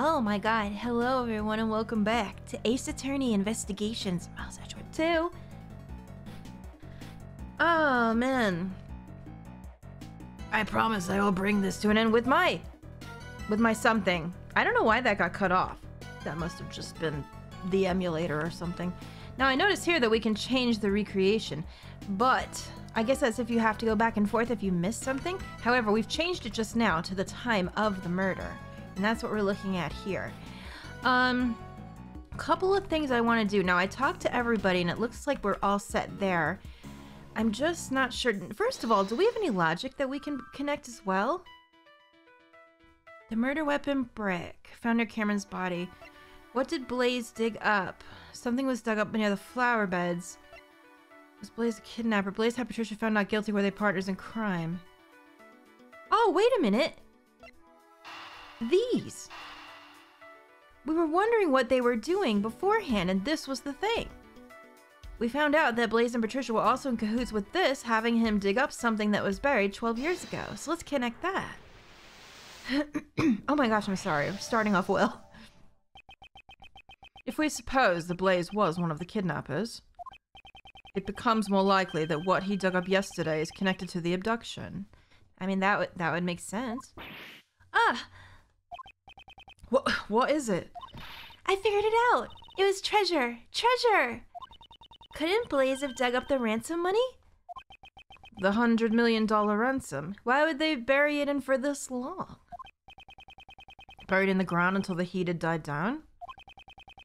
Oh my god, hello everyone and welcome back to Ace Attorney Investigations. Oh, is Edgeworth 2? Oh man. I promise I will bring this to an end with my something. I don't know why that got cut off. That must have just been the emulator or something. Now I notice here that we can change the recreation, but I guess that's if you have to go back and forth if you missed something. However, we've changed it just now to the time of the murder. And that's what we're looking at here. Couple of things I want to do. Now, I talked to everybody, and it looks like we're all set there. I'm just not sure. First of all, do we have any logic that we can connect as well? The murder weapon brick. Found near Cameron's body. What did Blaze dig up? Something was dug up near the flower beds. Was Blaze a kidnapper? Blaze had Patricia found not guilty. Were they partners in crime? Oh, wait a minute. These! We were wondering what they were doing beforehand, and this was the thing. We found out that Blaze and Patricia were also in cahoots with this, having him dig up something that was buried 12 years ago. So let's connect that. Oh my gosh, I'm sorry. I'm starting off well. If we suppose the Blaze was one of the kidnappers, it becomes more likely that what he dug up yesterday is connected to the abduction. I mean, that would make sense. Ah! What is it? I figured it out! It was treasure! Treasure! Couldn't Blaze have dug up the ransom money? The $100 million ransom? Why would they bury it in for this long? Buried in the ground until the heat had died down?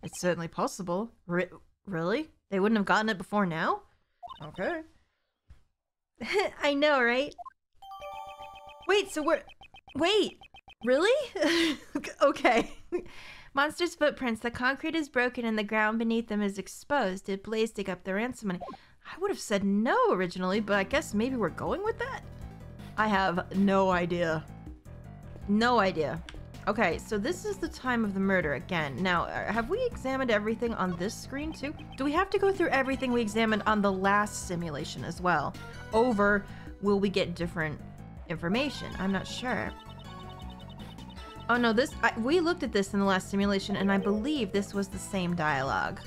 It's certainly possible. Really? They wouldn't have gotten it before now? Okay. I know, right? Wait, so we're... Wait! Really? Okay. Monster's footprints. The concrete is broken and the ground beneath them is exposed. Did Blaze dig up the ransom money? I would have said no originally, but I guess maybe we're going with that? I have no idea. No idea. Okay, so this is the time of the murder again. Now, have we examined everything on this screen too? Do we have to go through everything we examined on the last simulation as well? Over, will we get different information? I'm not sure. Oh no, we looked at this in the last simulation and I believe this was the same dialogue.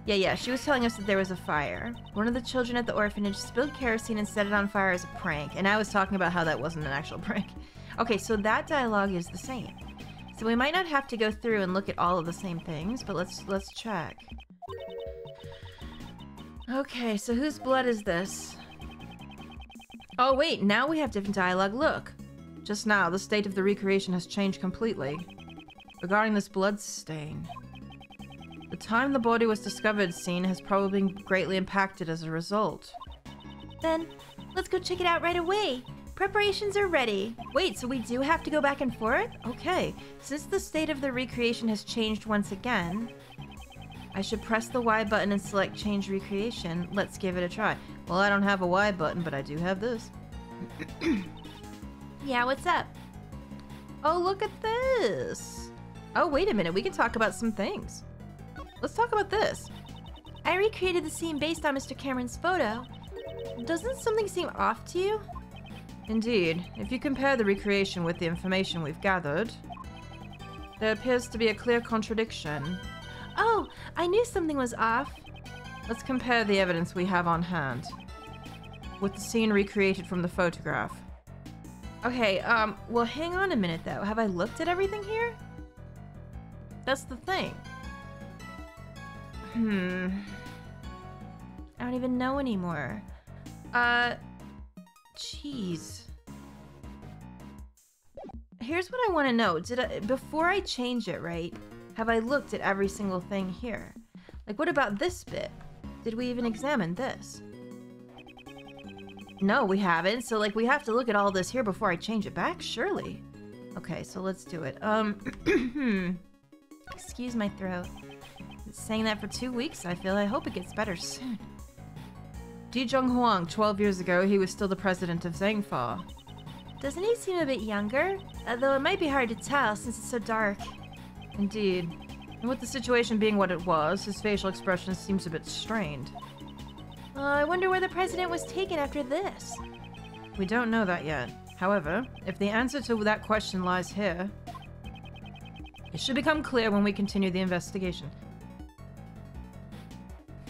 Yeah, she was telling us that there was a fire. One of the children at the orphanage spilled kerosene and set it on fire as a prank, and I was talking about how that wasn't an actual prank. Okay, so that dialogue is the same. So we might not have to go through and look at all of the same things, but let's check. Okay, so whose blood is this? Oh wait, now we have different dialogue. Look. Just now, the state of the recreation has changed completely. Regarding this blood stain, the time the body was discovered scene has probably been greatly impacted as a result. Then, let's go check it out right away. Preparations are ready. Wait, so we do have to go back and forth? Okay, since the state of the recreation has changed once again, I should press the Y button and select change recreation. Let's give it a try. Well, I don't have a Y button, but I do have this. Yeah, what's up? Oh, look at this. Oh, wait a minute. We can talk about some things. Let's talk about this. I recreated the scene based on Mr. Cameron's photo. Doesn't something seem off to you? Indeed. If you compare the recreation with the information we've gathered, there appears to be a clear contradiction. Oh, I knew something was off. Let's compare the evidence we have on hand with the scene recreated from the photograph. Okay, well, hang on a minute, though. Have I looked at everything here? That's the thing. I don't even know anymore. Jeez. Here's what I want to know. Before I change it, right, have I looked at every single thing here? Like, what about this bit? Did we even examine this? No, we haven't. So, like, we have to look at all this here before I change it back? Surely. Okay, so let's do it. Excuse my throat. Been saying that for 2 weeks, I feel. I hope it gets better soon. Di Zhonghuang, 12 years ago, he was still the president of Zhangfa. Doesn't he seem a bit younger? Though it might be hard to tell since it's so dark. Indeed. And with the situation being what it was, his facial expression seems a bit strained. I wonder where the president was taken after this. We don't know that yet. However, if the answer to that question lies here, It should become clear when we continue the investigation.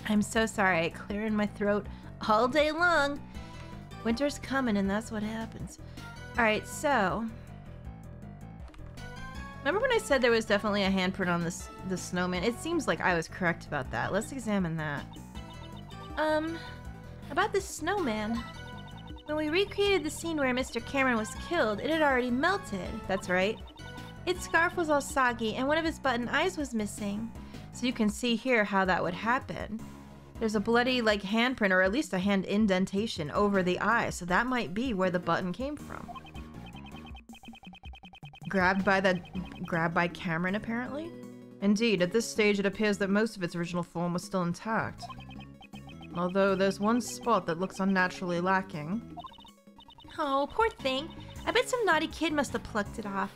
I'm so sorry, clearing my throat all day long. Winter's coming and that's what happens. Alright, so... Remember when I said there was definitely a handprint on the snowman? It seems like I was correct about that. Let's examine that. About the snowman. When we recreated the scene where Mr. Cameron was killed, it had already melted. That's right. Its scarf was all soggy and one of his button eyes was missing. So you can see here how that would happen. There's a bloody, like, handprint, or at least a hand indentation over the eye, so that might be where the button came from. Grabbed by Cameron, apparently? Indeed, at this stage it appears that most of its original form was still intact. Although there's one spot that looks unnaturally lacking. Oh, poor thing. I bet some naughty kid must have plucked it off.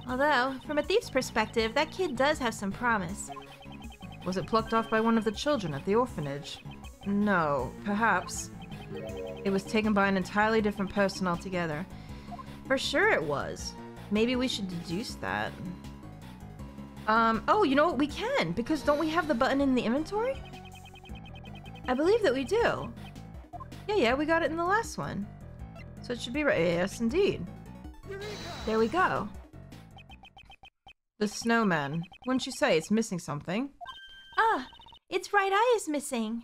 Although, from a thief's perspective, that kid does have some promise. Was it plucked off by one of the children at the orphanage? No, perhaps. It was taken by an entirely different person altogether. For sure it was. Maybe we should deduce that. Oh, you know what? We can, because don't we have the button in the inventory? I believe that we do. Yeah, we got it in the last one. So it should be right. Yes, indeed. There we go. The snowman. Wouldn't you say it's missing something? Ah, its right eye is missing.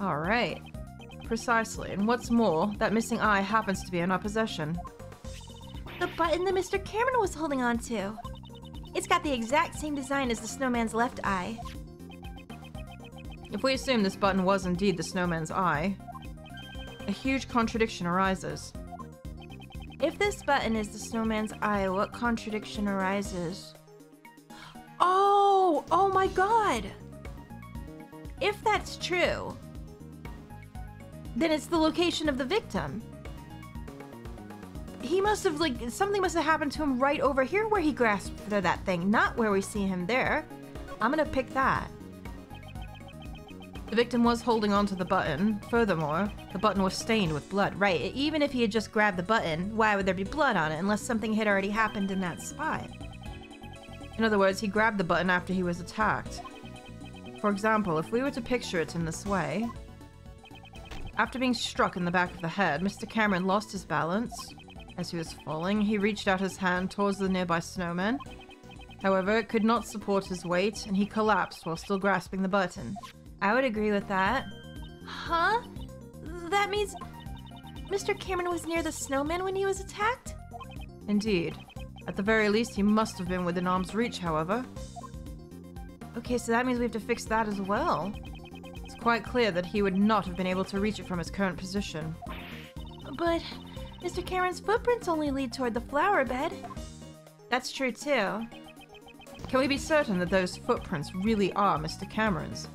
Alright. Precisely. And what's more, that missing eye happens to be in our possession. The button that Mr. Cameron was holding on to. It's got the exact same design as the snowman's left eye. If we assume this button was indeed the snowman's eye, a huge contradiction arises. If this button is the snowman's eye, what contradiction arises? Oh my god! If that's true, then it's the location of the victim. He must have, like, something must have happened to him right over here where he grasped for that thing, not where we see him there. I'm gonna pick that. The victim was holding onto the button. Furthermore, the button was stained with blood. Right, even if he had just grabbed the button, why would there be blood on it unless something had already happened in that spot? In other words, he grabbed the button after he was attacked. For example, if we were to picture it in this way, after being struck in the back of the head, Mr. Cameron lost his balance. As he was falling, he reached out his hand towards the nearby snowman. However, it could not support his weight, and he collapsed while still grasping the button. I would agree with that. Huh? That means Mr. Cameron was near the snowman when he was attacked? Indeed. At the very least, he must have been within arm's reach, however. Okay, so that means we have to fix that as well. It's quite clear that he would not have been able to reach it from his current position. But Mr. Cameron's footprints only lead toward the flower bed. That's true too. Can we be certain that those footprints really are Mr. Cameron's?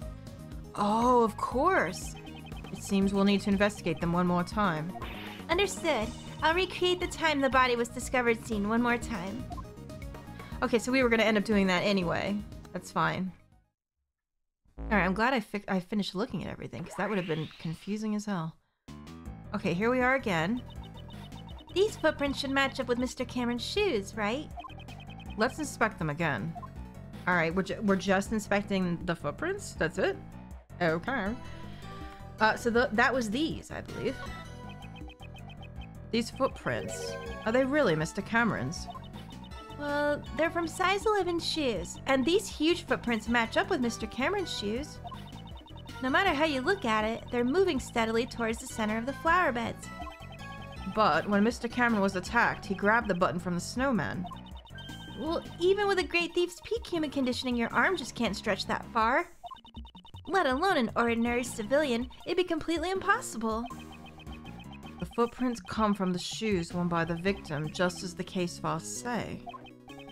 Oh, of course. It seems we'll need to investigate them one more time. Understood. I'll recreate the time the body was discovered scene one more time. Okay, so we were going to end up doing that anyway. That's fine. Alright, I'm glad I finished looking at everything, because that would have been confusing as hell. Okay, here we are again. These footprints should match up with Mr. Cameron's shoes, right? Let's inspect them again. Alright, we're just inspecting the footprints? That's it? Okay. So that was these, I believe. These footprints, are they really Mr. Cameron's? Well, they're from size 11 shoes, and these huge footprints match up with Mr. Cameron's shoes. No matter how you look at it, they're moving steadily towards the center of the flower beds. But when Mr. Cameron was attacked, he grabbed the button from the snowman. Well, even with a great thief's peak human conditioning, your arm just can't stretch that far. Let alone an ordinary civilian, it'd be completely impossible. The footprints come from the shoes worn by the victim, just as the case files say.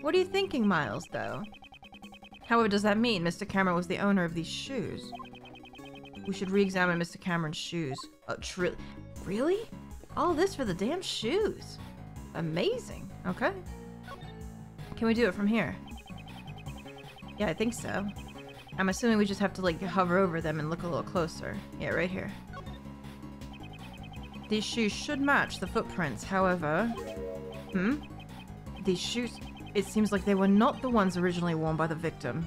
What are you thinking, Miles, though? However, does that mean Mr. Cameron was the owner of these shoes? We should re-examine Mr. Cameron's shoes. Really? All this for the damn shoes? Amazing. Okay. Can we do it from here? Yeah, I think so. I'm assuming we just have to, like, hover over them and look a little closer. Yeah, right here. These shoes should match the footprints, however... These shoes... it seems like they were not the ones originally worn by the victim.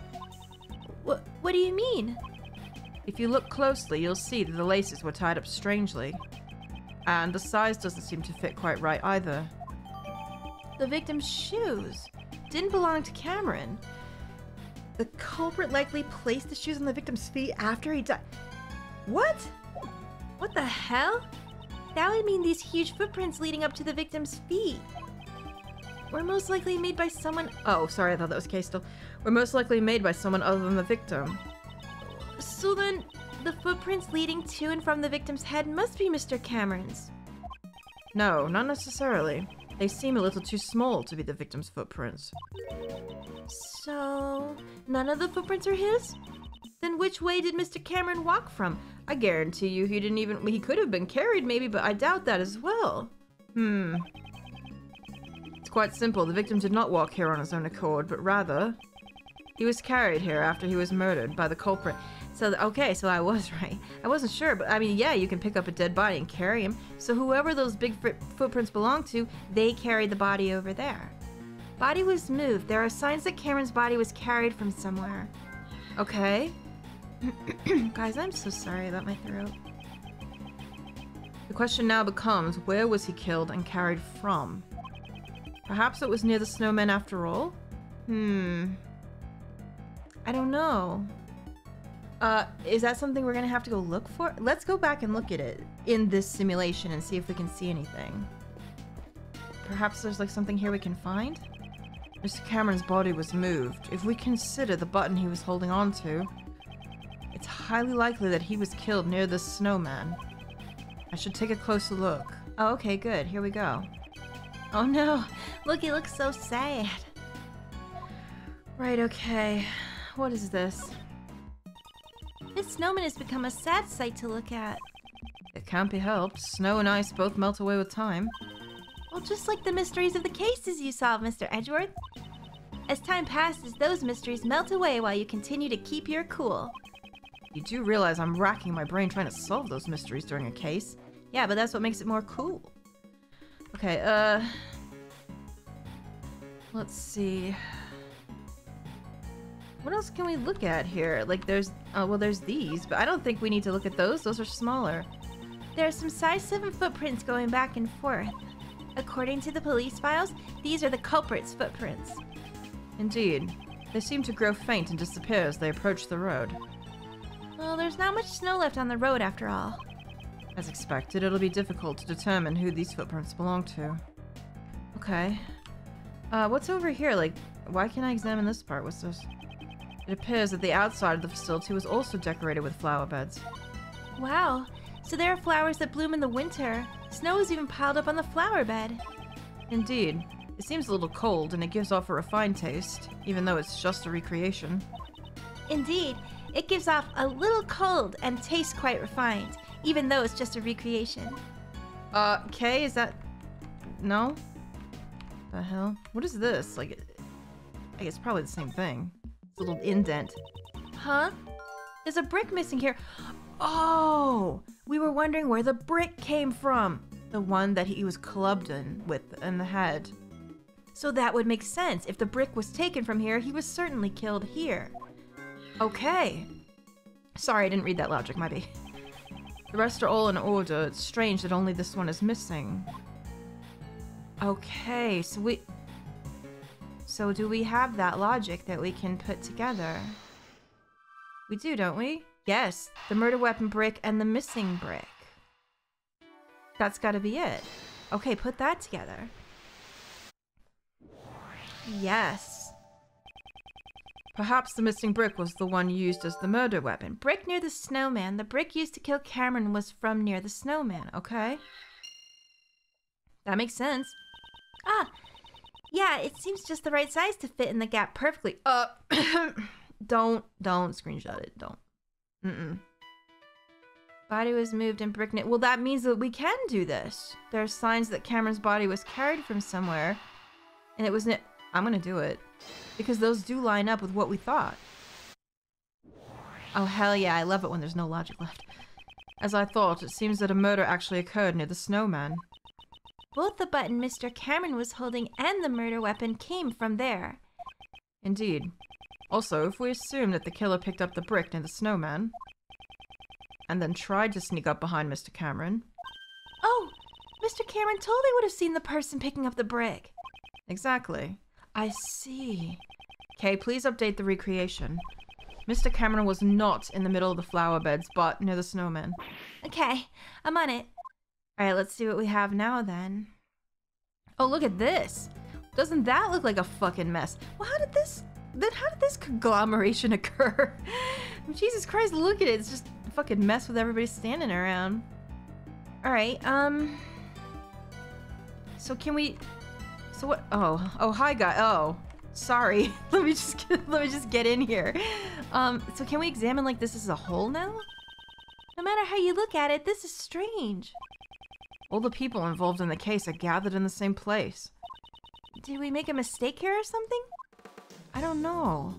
What do you mean? If you look closely, you'll see that the laces were tied up strangely. And the size doesn't seem to fit quite right either. The victim's shoes didn't belong to Cameron. The culprit likely placed the shoes on the victim's feet after he died. What? What the hell? That would mean these huge footprints leading up to the victim's feet were most likely made by someone. Oh, sorry, I thought that was Castel. Were most likely made by someone other than the victim. So then, the footprints leading to and from the victim's head must be Mr. Cameron's. No, not necessarily. They seem a little too small to be the victim's footprints. So, none of the footprints are his? Then which way did Mr. Cameron walk from? I guarantee you he could have been carried maybe, but I doubt that as well. It's quite simple. The victim did not walk here on his own accord, but rather, he was carried here after he was murdered by the culprit. So, okay, so I was right. I wasn't sure, but I mean, yeah, you can pick up a dead body and carry him. So whoever those big footprints belong to, they carried the body over there. Body was moved. There are signs that Cameron's body was carried from somewhere. Okay. Guys, I'm so sorry about my throat. The question now becomes, where was he killed and carried from? Perhaps it was near the snowman after all? I don't know. Is that something we're gonna have to go look for? Let's go back and look at it in this simulation and see if we can see anything. Perhaps there's like something here we can find? Mr. Cameron's body was moved. If we consider the button he was holding on to, it's highly likely that he was killed near this snowman. I should take a closer look. Oh, okay, good. Here we go. Oh no, look, he looks so sad. Right, okay. What is this? This snowman has become a sad sight to look at. It can't be helped. Snow and ice both melt away with time. Well, just like the mysteries of the cases you solved, Mr. Edgeworth. As time passes, those mysteries melt away while you continue to keep your cool. You do realize I'm racking my brain trying to solve those mysteries during a case. Yeah, but that's what makes it more cool. Okay, let's see. What else can we look at here? Like there's, well there's these, but I don't think we need to look at those. Those are smaller. There are some size 7 footprints going back and forth. According to the police files, these are the culprit's footprints. Indeed. They seem to grow faint and disappear as they approach the road. Well, there's not much snow left on the road after all. As expected, it'll be difficult to determine who these footprints belong to. Okay. What's over here? Like, why can't I examine this part? What's this? It appears that the outside of the facility was also decorated with flower beds. Wow. So there are flowers that bloom in the winter. Snow is even piled up on the flower bed. Indeed. It seems a little cold, and it gives off a refined taste, even though it's just a recreation. Indeed. It gives off a little cold and tastes quite refined, even though it's just a recreation. Kay, is that... No? The hell? What is this? Like, I guess probably the same thing. It's a little indent. Huh? There's a brick missing here. Oh! We were wondering where the brick came from. The one that he was clubbed in the head. So that would make sense. If the brick was taken from here, he was certainly killed here. Okay. Sorry, I didn't read that logic, might be. The rest are all in order. It's strange that only this one is missing. Okay, so do we have that logic that we can put together? We do, don't we? Yes, the murder weapon brick and the missing brick. That's gotta be it. Okay, put that together. Yes. Perhaps the missing brick was the one used as the murder weapon. Brick near the snowman. The brick used to kill Cameron was from near the snowman. Okay. That makes sense. Ah, yeah, it seems just the right size to fit in the gap perfectly. Don't screenshot it. Don't. Body was moved in brick. Well, that means that we can do this. There are signs that Cameron's body was carried from somewhere, and it was. I'm gonna do it because those do line up with what we thought. Oh hell yeah! I love it when there's no logic left. As I thought, it seems that a murder actually occurred near the snowman. Both the button Mr. Cameron was holding and the murder weapon came from there. Indeed. Also, if we assume that the killer picked up the brick near the snowman, and then tried to sneak up behind Mr. Cameron... Oh! Mr. Cameron totally would have seen the person picking up the brick. Exactly. I see. Okay, please update the recreation. Mr. Cameron was not in the middle of the flower beds, but near the snowman. Okay, I'm on it. Alright, let's see what we have now then. Oh, look at this! Doesn't that look like a fucking mess? Well, how did this conglomeration occur? Jesus Christ, look at it! It's just a fucking mess with everybody standing around. Alright, so can we... So what? Oh, hi guy. Oh, sorry. let me just get in here. So can we examine like this as a whole now? No matter how you look at it, this is strange. All the people involved in the case are gathered in the same place. Did we make a mistake here or something? I don't know.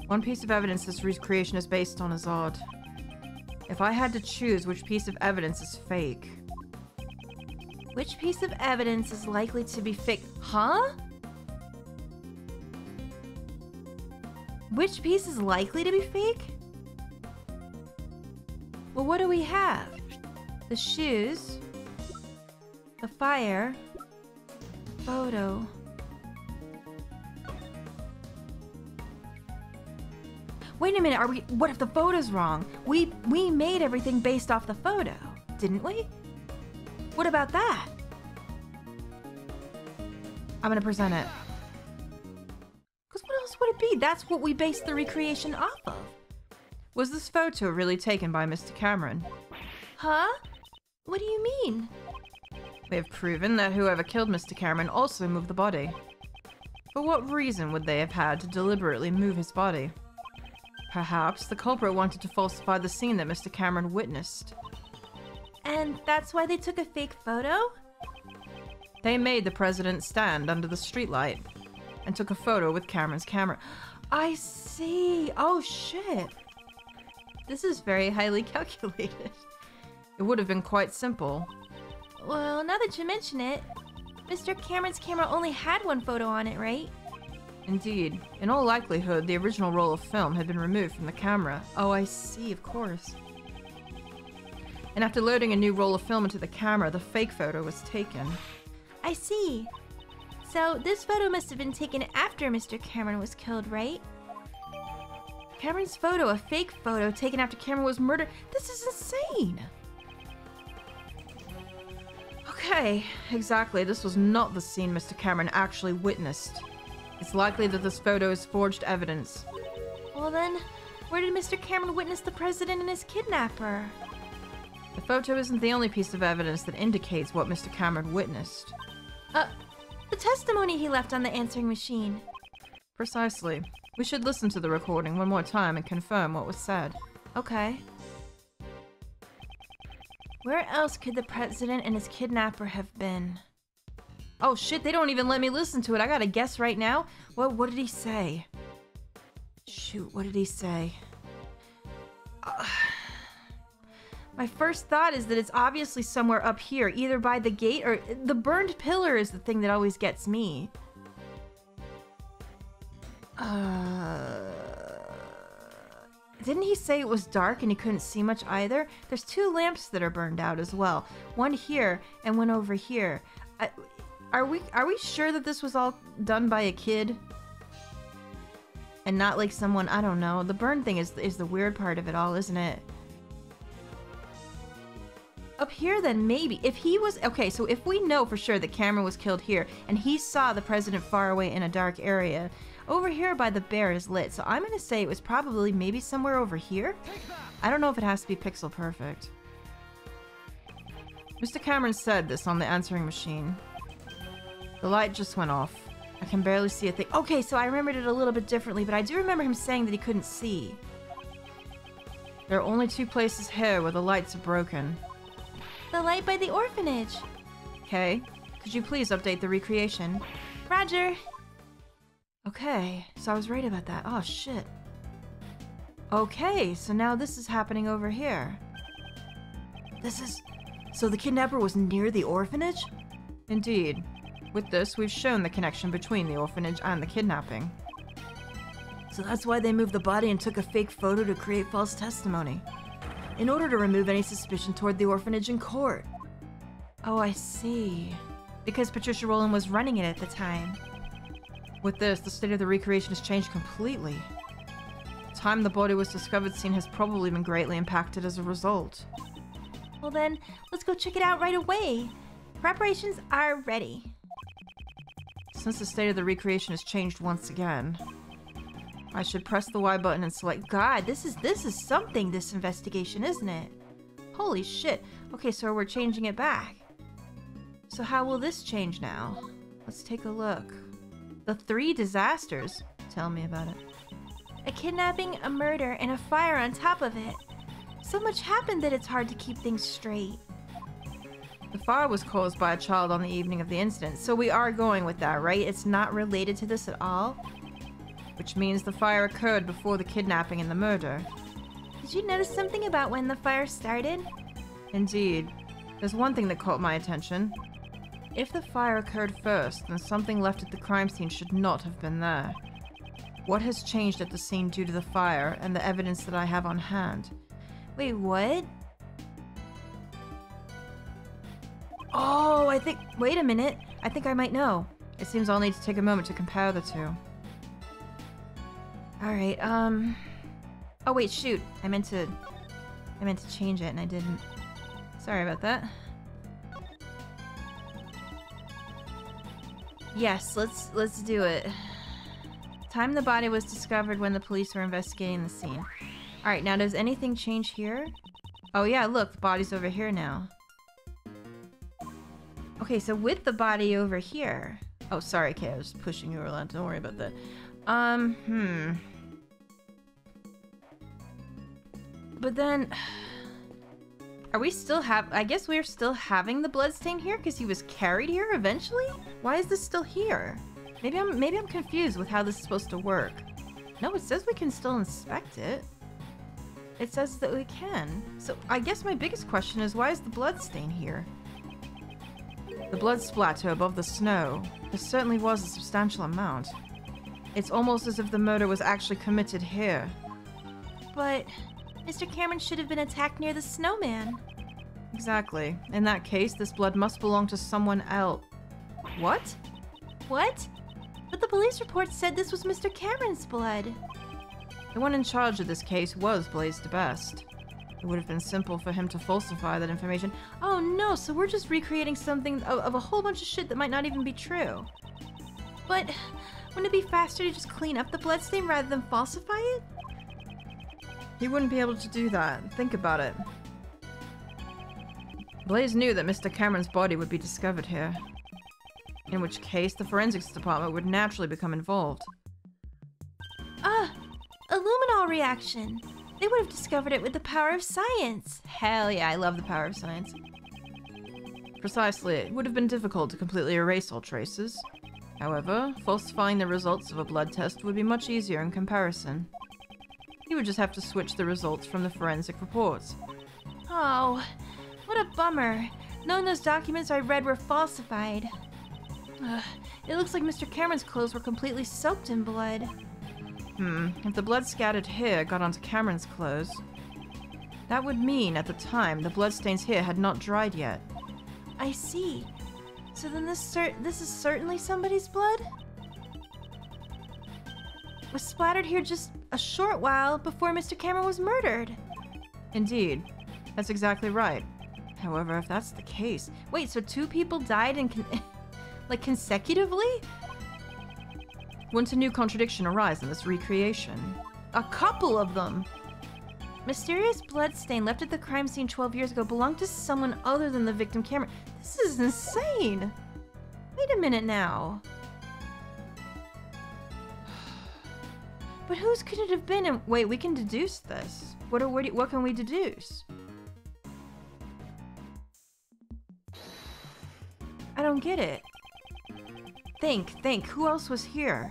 One piece of evidence this recreation is based on is odd. If I had to choose which piece of evidence is fake... Which piece of evidence is likely to be fake? Huh? Which piece is likely to be fake? Well, what do we have? The shoes, the fire, photo. Wait a minute, what if the photo's wrong? We made everything based off the photo, didn't we? What about that? I'm gonna present it. Because what else would it be? That's what we based the recreation off of. Was this photo really taken by Mr. Cameron? Huh? What do you mean? We have proven that whoever killed Mr. Cameron also moved the body. For what reason would they have had to deliberately move his body? Perhaps the culprit wanted to falsify the scene that Mr. Cameron witnessed. And that's why they took a fake photo? They made the president stand under the streetlight and took a photo with Cameron's camera. I see. Oh, shit. This is very highly calculated. It would have been quite simple. Well, now that you mention it, Mr. Cameron's camera only had one photo on it, right? Indeed. In all likelihood, the original roll of film had been removed from the camera. Oh, I see, of course. And after loading a new roll of film into the camera, the fake photo was taken. I see. So this photo must have been taken after Mr. Cameron was killed, right? Cameron's photo, a fake photo taken after Cameron was murdered. This is insane! Okay, exactly. This was not the scene Mr. Cameron actually witnessed. It's likely that this photo is forged evidence. Well then, where did Mr. Cameron witness the president and his kidnapper? The photo isn't the only piece of evidence that indicates what Mr. Cameron witnessed. The testimony he left on the answering machine. Precisely. We should listen to the recording one more time and confirm what was said. Okay. Where else could the president and his kidnapper have been? Oh shit, they don't even let me listen to it. I gotta guess right now. What did he say? Shoot, what did he say? My first thought is that it's obviously somewhere up here, either by the gate or... The burned pillar is the thing that always gets me. Didn't he say it was dark and he couldn't see much either? There's two lamps that are burned out as well. One here and one over here. Are we sure that this was all done by a kid? And not like someone, I don't know. The burn thing is the weird part of it all, isn't it? Up here then, maybe. If he was... Okay, so if we know for sure that Cameron was killed here, and he saw the president far away in a dark area, over here by the bear is lit, so I'm gonna say it was probably maybe somewhere over here? I don't know if it has to be pixel perfect. Mr. Cameron said this on the answering machine. The light just went off. I can barely see a thing. Okay, so I remembered it a little bit differently, but I do remember him saying that he couldn't see. There are only two places here where the lights are broken. The light by the orphanage. Okay. Could you please update the recreation? Roger. Okay, so I was right about that. Oh, shit. Okay, so now this is happening over here. This is... So the kidnapper was near the orphanage? Indeed. With this, we've shown the connection between the orphanage and the kidnapping. So that's why they moved the body and took a fake photo to create false testimony, in order to remove any suspicion toward the orphanage in court. Oh, I see. Because Patricia Rowland was running it at the time. With this, the state of the recreation has changed completely. The time the body was discovered scene has probably been greatly impacted as a result. Well then, let's go check it out right away. Preparations are ready. Since the state of the recreation has changed once again, I should press the Y button and select... God, this is something, this investigation, isn't it? Holy shit. Okay, so we're changing it back. So how will this change now? Let's take a look. The 3 disasters. Tell me about it. A kidnapping, a murder, and a fire on top of it. So much happened that it's hard to keep things straight. The fire was caused by a child on the evening of the incident, so we are going with that, right? It's not related to this at all? Which means the fire occurred before the kidnapping and the murder. Did you notice something about when the fire started? Indeed. There's one thing that caught my attention. If the fire occurred first, then something left at the crime scene should not have been there. What has changed at the scene due to the fire and the evidence that I have on hand? Wait, what? Oh, I think... Wait a minute. I think I might know. It seems I'll need to take a moment to compare the two. Alright, Oh wait, shoot. I meant to change it and I didn't. Sorry about that. Yes, let's do it. Time the body was discovered when the police were investigating the scene. Alright, now does anything change here? Oh yeah, look, the body's over here now. Okay, so with the body over here... Oh, sorry, Kay, I was pushing you around. Don't worry about that. But then... Are we still I guess we're still having the bloodstain here because he was carried here eventually? Why is this still here? Maybe I'm confused with how this is supposed to work. No, it says we can still inspect it. It says that we can. So I guess my biggest question is, why is the bloodstain here? The blood splatter above the snow. There certainly was a substantial amount. It's almost as if the murder was actually committed here. But Mr. Cameron should have been attacked near the snowman. Exactly. In that case, this blood must belong to someone else. What? What? But the police report said this was Mr. Cameron's blood. The one in charge of this case was Blaise DeBest. It would have been simple for him to falsify that information. Oh no, so we're just recreating something of a whole bunch of shit that might not even be true. But wouldn't it be faster to just clean up the bloodstain rather than falsify it? He wouldn't be able to do that. Think about it. Blaise knew that Mr. Cameron's body would be discovered here. In which case, the forensics department would naturally become involved. A luminol reaction. They would have discovered it with the power of science. Hell yeah, I love the power of science. Precisely, it would have been difficult to completely erase all traces. However, falsifying the results of a blood test would be much easier in comparison. He would just have to switch the results from the forensic reports. Oh, what a bummer. Knowing those documents I read were falsified. It looks like Mr. Cameron's clothes were completely soaked in blood. If the blood scattered here got onto Cameron's clothes, that would mean, at the time, the bloodstains here had not dried yet. I see. So then this is certainly somebody's blood? Was splattered here just a short while before Mr. Cameron was murdered. Indeed. That's exactly right. However, if that's the case... Wait, so 2 people died in like consecutively? Wouldn't a new contradiction arise in this recreation? A couple of them! Mysterious bloodstain left at the crime scene 12 years ago belonged to someone other than the victim Cameron. This is insane! Wait a minute now. But whose could it have been? And wait, we can deduce this. What can we deduce? I don't get it. Think. Who else was here?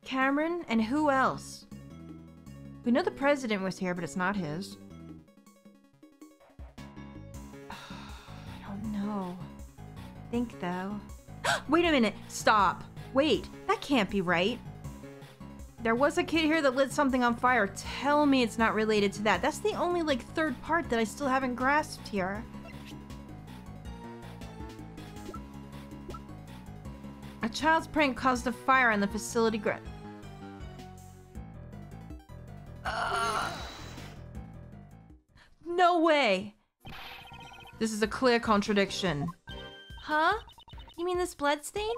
Cameron, and who else? We know the president was here, but it's not his. think, though. Wait a minute. Stop. Wait. That can't be right. There was a kid here that lit something on fire. Tell me it's not related to that. That's the only, like, third part that I still haven't grasped here. A child's prank caused a fire on the facility No way! This is a clear contradiction. Huh? You mean this bloodstain?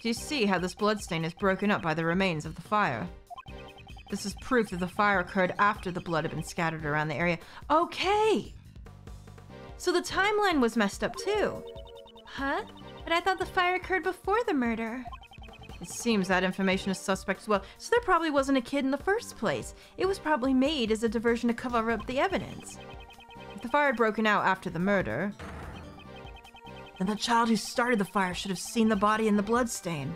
Do you see how this bloodstain is broken up by the remains of the fire? This is proof that the fire occurred after the blood had been scattered around the area. Okay! So the timeline was messed up too. Huh? But I thought the fire occurred before the murder. It seems that information is suspect as well. So there probably wasn't a kid in the first place. It was probably made as a diversion to cover up the evidence. If the fire had broken out after the murder, then the child who started the fire should have seen the body and the bloodstain.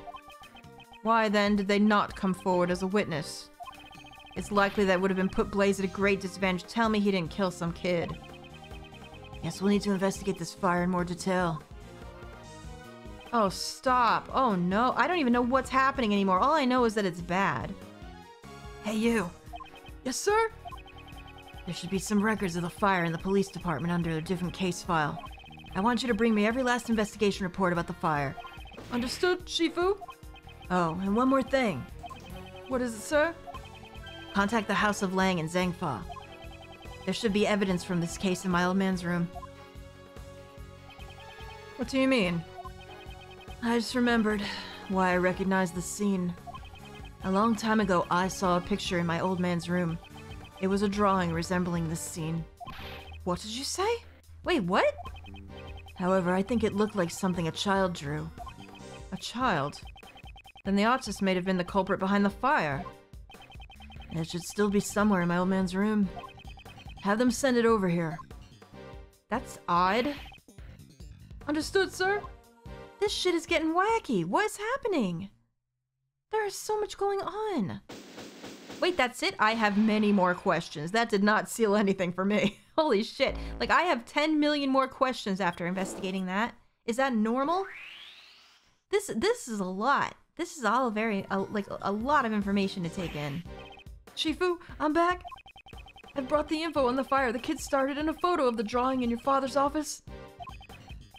Why then did they not come forward as a witness? It's likely that would have been put Blaze at a great disadvantage. Tell me he didn't kill some kid. Yes, we'll need to investigate this fire in more detail. Oh, stop. Oh, no. I don't even know what's happening anymore. All I know is that it's bad. Hey, you. Yes, sir? There should be some records of the fire in the police department under a different case file. I want you to bring me every last investigation report about the fire. Understood, Shifu? Oh, and one more thing. What is it, sir? Contact the House of Lang in Zhangfa. There should be evidence from this case in my old man's room. What do you mean? I just remembered why I recognized the scene. A long time ago, I saw a picture in my old man's room. It was a drawing resembling this scene. What did you say? Wait, what? However, I think it looked like something a child drew. A child? Then the artist may have been the culprit behind the fire. And it should still be somewhere in my old man's room. Have them send it over here. That's odd. Understood, sir? This shit is getting wacky. What is happening? There is so much going on. Wait, that's it? I have many more questions. That did not seal anything for me. Holy shit. Like, I have 10 million more questions after investigating that. Is that normal? This is a lot. This is all like a lot of information to take in. Shifu, I'm back. I've brought the info on the fire the kid started and a photo of the drawing in your father's office.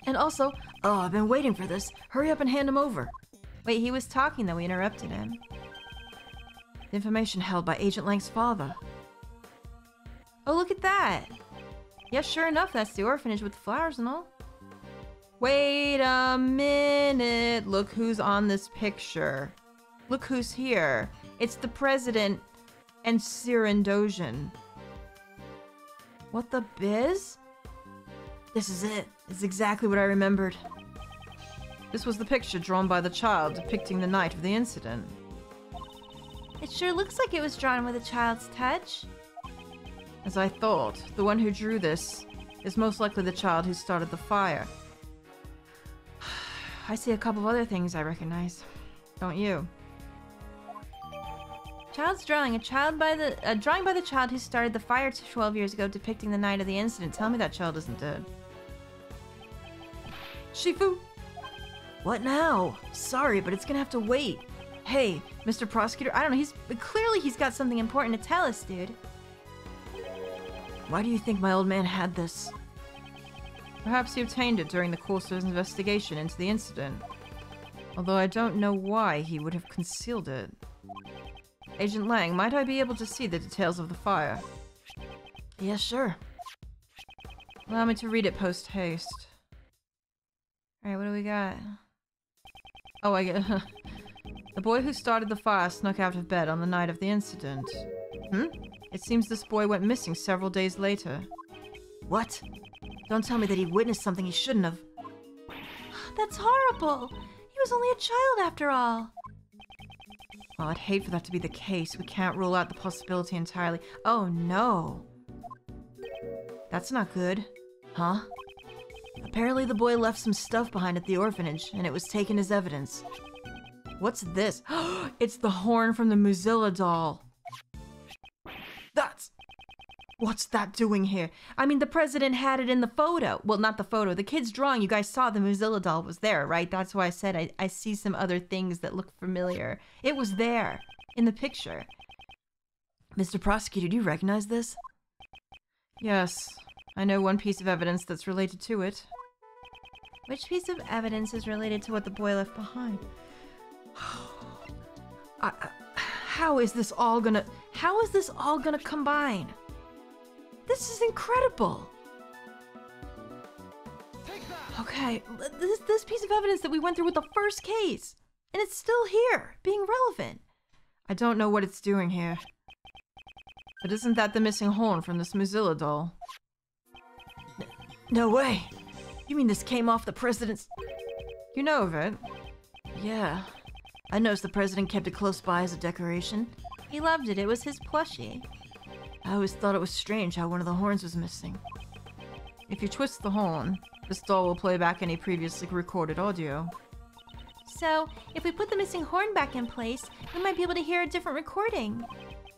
And also, oh, I've been waiting for this. Hurry up and hand him over. Wait, he was talking though. We interrupted him. The information held by Agent Lang's father. Oh, look at that. Yeah, sure enough, that's the orphanage with the flowers and all. Wait a minute. Look who's on this picture. Look who's here. It's the president and Sirendosian. What the biz? This is it. It's exactly what I remembered. This was the picture drawn by the child depicting the night of the incident. It sure looks like it was drawn with a child's touch. As I thought, the one who drew this is most likely the child who started the fire. I see a couple of other things I recognize. Don't you? Child's drawing. A drawing by the child who started the fire 12 years ago depicting the night of the incident. Tell me that child isn't dead. Shifu! What now? Sorry, but it's gonna have to wait. Hey, Mr. Prosecutor, I don't know, Clearly he's got something important to tell us, dude. Why do you think my old man had this? Perhaps he obtained it during the course of his investigation into the incident. Although I don't know why he would have concealed it. Agent Lang, might I be able to see the details of the fire? Yes, sure. Allow me to read it post-haste. Alright, what do we got? Oh, I get... The boy who started the fire snuck out of bed on the night of the incident. It seems this boy went missing several days later. What? Don't tell me that he witnessed something he shouldn't have. That's horrible! He was only a child after all. Well, I'd hate for that to be the case. We can't rule out the possibility entirely. Oh, no. That's not good. Huh? Apparently the boy left some stuff behind at the orphanage, and it was taken as evidence. What's this? It's the horn from the Mozilla doll. What's that doing here? I mean, the president had it in the photo. Well, not the photo. The kid's drawing. You guys saw the Mozilla doll was there, right? That's why I said I see some other things that look familiar. It was there in the picture. Mr. Prosecutor, do you recognize this? Yes. I know one piece of evidence that's related to it. Which piece of evidence is related to what the boy left behind? How is this all gonna combine? This is incredible! Okay, this piece of evidence that we went through with the first case, and it's still here, being relevant. I don't know what it's doing here. But isn't that the missing horn from this Mozilla doll? No way! You mean this came off the president's... You know of it? Yeah. I noticed the president kept it close by as a decoration. He loved it. It was his plushie. I always thought it was strange how one of the horns was missing. If you twist the horn, this doll will play back any previously recorded audio. So, if we put the missing horn back in place, we might be able to hear a different recording.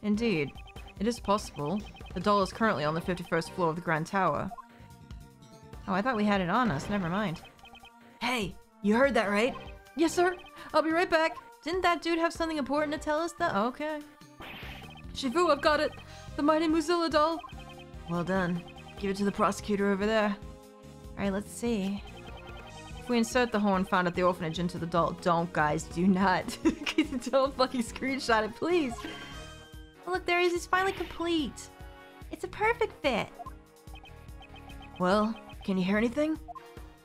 Indeed. It is possible. The doll is currently on the 51st floor of the Grand Tower. Oh, I thought we had it on us. Never mind. Hey, you heard that, right? Yes, sir. I'll be right back. Didn't that dude have something important to tell us, though? Okay. Shifu, I've got it. The mighty Mozilla doll. Well done. Give it to the prosecutor over there. Alright, let's see. If we insert the horn found at the orphanage into the doll... Don't, guys. Do not. Don't fucking screenshot it, please. Oh, look, there he is. He's finally complete. It's a perfect fit. Well, can you hear anything?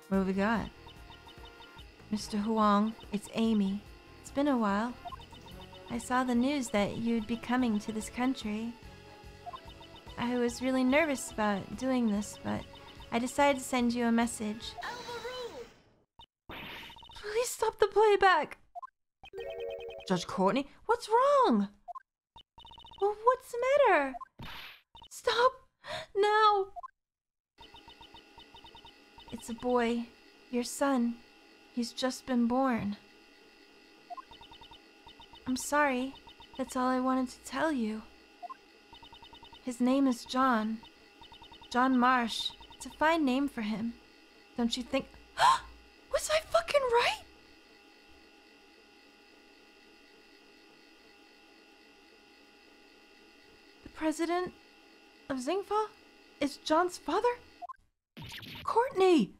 What have we got? Mr. Huang, it's Amy. It's been a while. I saw the news that you'd be coming to this country. I was really nervous about doing this, but I decided to send you a message. Please stop the playback! Judge Courtney, what's wrong? Well, what's the matter? Stop! Now! It's a boy. Your son. He's just been born. I'm sorry. That's all I wanted to tell you. His name is John. John Marsh. It's a fine name for him. Don't you think? Was I fucking right? The president of Zingfa is John's father? Courtney!